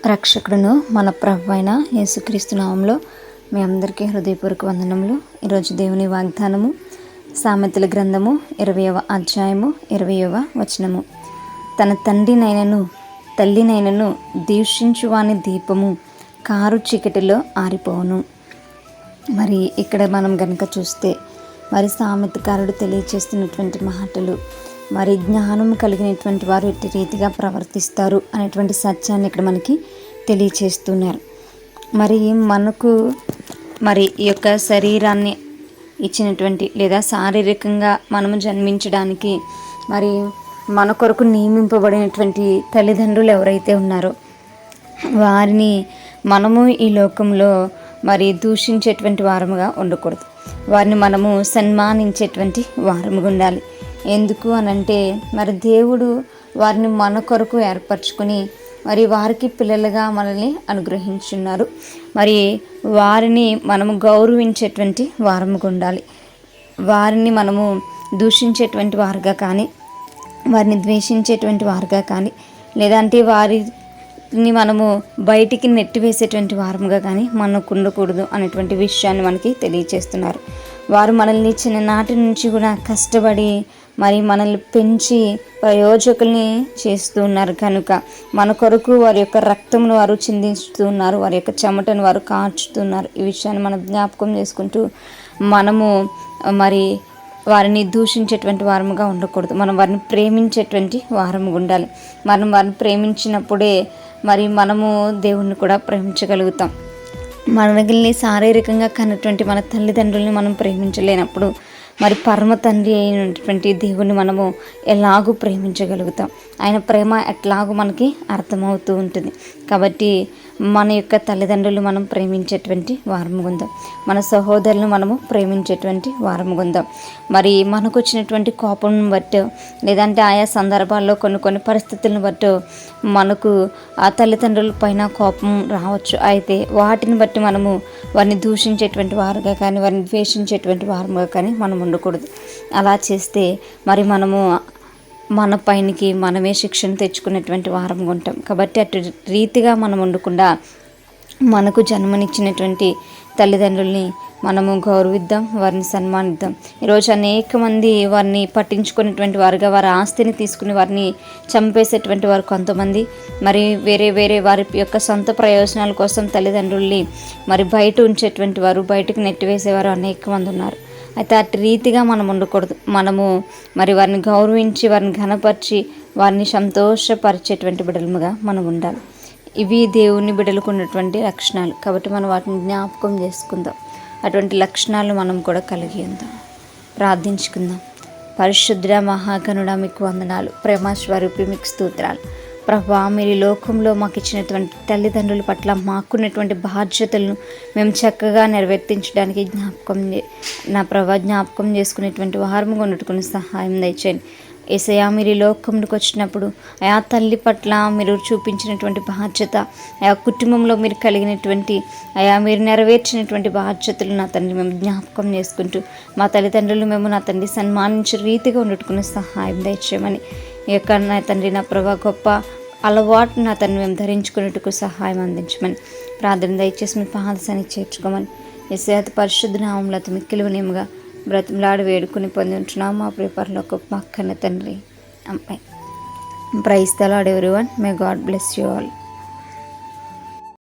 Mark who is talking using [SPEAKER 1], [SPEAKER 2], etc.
[SPEAKER 1] రక్షకుడును మన ప్రభు అయిన యేసుక్రీస్తు నామంలో మీ అందరికీ హృదయపూర్వక వందనములు. ఈరోజు దేవుని వాగ్దానము సామెతల గ్రంథము 20వ అధ్యాయము 20వ వచనము. తన తండ్రినైనను తల్లినైనను దూషించువాని దీపము కారు చీకటిలో ఆరిపోవును. మరి ఇక్కడ మనం గనుక చూస్తే మరి సామెతకారుడు తెలియచేస్తున్నటువంటి మాటలు, మరి జ్ఞానం కలిగినటువంటి వారు ఎట్టి రీతిగా ప్రవర్తిస్తారు అనేటువంటి సత్యాన్ని ఇక్కడ మనకి తెలియచేస్తున్నారు. మరి మనకు మరి ఈ యొక్క శరీరాన్ని ఇచ్చినటువంటి లేదా శారీరకంగా మనము జన్మించడానికి మరి మన కొరకు నియమింపబడినటువంటి తల్లిదండ్రులు ఎవరైతే ఉన్నారో వారిని మనము ఈ లోకంలో మరి దూషించేటువంటి వారముగా ఉండకూడదు. వారిని మనము సన్మానించేటువంటి వారముగా ఉండాలి. ఎందుకు అనంటే మరి దేవుడు వారిని మన కొరకు ఏర్పరచుకొని మరి వారికి పిల్లలుగా మనల్ని అనుగ్రహించున్నారు. మరి వారిని మనము గౌరవించేటువంటి వారముగా ఉండాలి. వారిని మనము దూషించేటువంటి వారుగా కానీ, వారిని ద్వేషించేటువంటి వారుగా కానీ, లేదంటే వారిని మనము బయటికి నెట్టివేసేటువంటి వారముగా కానీ మనకు ఉండకూడదు అనేటువంటి విషయాన్ని మనకి తెలియచేస్తున్నారు. వారు మనల్ని చిన్ననాటి నుంచి కూడా కష్టపడి మరి మనల్ని పెంచి ప్రయోజకుల్ని చేస్తూ ఉన్నారు కనుక మన కొరకు వారి యొక్క రక్తమును వారు చిందిస్తున్నారు, వారి యొక్క చెమటను వారు కార్చుతున్నారు. ఈ విషయాన్ని మనం జ్ఞాపకం చేసుకుంటూ మనము మరి వారిని దూషించేటువంటి వారముగా ఉండకూడదు. మనం వారిని ప్రేమించేటువంటి వారముగా ఉండాలి. మనం వారిని ప్రేమించినప్పుడే మరి మనము దేవుణ్ణి కూడా ప్రేమించగలుగుతాం. మనల్ని శారీరకంగా కన్నటువంటి మన తల్లిదండ్రుల్ని మనం ప్రేమించలేనప్పుడు మరి పరమ తండ్రి అయినటువంటి దేవుని మనము ఎలాగూ ప్రేమించగలుగుతాం. ఆయన ప్రేమ ఎట్లాగూ మనకి అర్థమవుతూ ఉంటుంది. కాబట్టి మన యొక్క తల్లిదండ్రులు మనం ప్రేమించేటువంటి వారముగా ఉందాం. మన సహోదరులను మనము ప్రేమించేటువంటి వారముగా ఉందాం. మరి మనకు వచ్చినటువంటి కోపం బట్టో లేదంటే ఆయా సందర్భాల్లో కొన్ని పరిస్థితులను బట్టో మనకు ఆ తల్లిదండ్రుల పైన కోపం రావచ్చు. అయితే వాటిని బట్టి మనము వారిని దూషించేటువంటి వారుగా కానీ, వారిని ద్వేషించేటువంటి వారుగా కానీ మనం ఉండకూడదు. అలా చేస్తే మరి మనము మన పైనకి మనమే శిక్షణ తెచ్చుకునేటువంటి వారంగా ఉంటాం. కాబట్టి అటు రీతిగా మనం ఉండకుండా మనకు జన్మనిచ్చినటువంటి తల్లిదండ్రుల్ని మనము గౌరవిద్దాం, వారిని సన్మానిద్దాం. ఈరోజు అనేక మంది వారిని పట్టించుకునేటువంటి వారుగా వారి ఆస్తిని తీసుకుని వారిని చంపేసేటువంటి వారు కొంతమంది, మరి వేరే వారి యొక్క సొంత ప్రయోజనాల కోసం తల్లిదండ్రుల్ని మరి బయట ఉంచేటువంటి వారు, బయటకు నెట్టివేసేవారు అనేక మంది ఉన్నారు. అయితే అటు రీతిగా మనం ఉండకూడదు. మనము మరి వారిని గౌరవించి, వారిని ఘనపరిచి, వారిని సంతోషపరిచేటువంటి బిడ్డలుగా మనం ఉండాలి. ఇవి దేవుని బిడ్డలకు ఉన్నటువంటి లక్షణాలు. కాబట్టి మనం వాటిని జ్ఞాపకం చేసుకుందాం. అటువంటి లక్షణాలు మనం కూడా కలిగి ఉందాం. ప్రార్థించుకుందాం. పరిశుద్ధ మహాగణుడా మీకు వందనాలు, ప్రేమస్వరూపి మీకు స్తోత్రాలు. ప్రభా, మీరు ఈ లోకంలో మాకు ఇచ్చినటువంటి తల్లిదండ్రుల పట్ల మాకున్నటువంటి బాధ్యతలను మేము చక్కగా నెరవేర్తించడానికి జ్ఞాపకం చేసుకునేటువంటి వారముగా ఉన్నట్టుకుని సహాయం దయచేయండి. యేసయ్యా, మీరు ఈ లోకంలోకి వచ్చినప్పుడు ఆ తల్లి పట్ల మీరు చూపించినటువంటి బాధ్యత, ఆ కుటుంబంలో మీరు కలిగినటువంటి మీరు నెరవేర్చినటువంటి బాధ్యతలు నా తండ్రి మేము జ్ఞాపకం చేసుకుంటూ మా తల్లిదండ్రులు మేము నా తండ్రి సన్మానించే రీతిగా ఉండట్టుకునే సహాయం దయచేయమని, ఈ యొక్క నా తండ్రి నా ప్రభా గొప్ప అలవాటు నా తండ్రి మేము ధరించుకునేట్టుకు సహాయం అందించమని ప్రార్థన దయచేసి మీ పాదశాన్ని చేర్చుకోమని యేసయ్య పరిశుద్ధ నామములో అతి మిక్కిలి వినయముగా బ్రతిమలాడి వేడుకుని పొంది ఉంటున్నాం మా ప్రియపరలోక మా కన్న తండ్రి. Praise the Lord everyone. May God bless you all.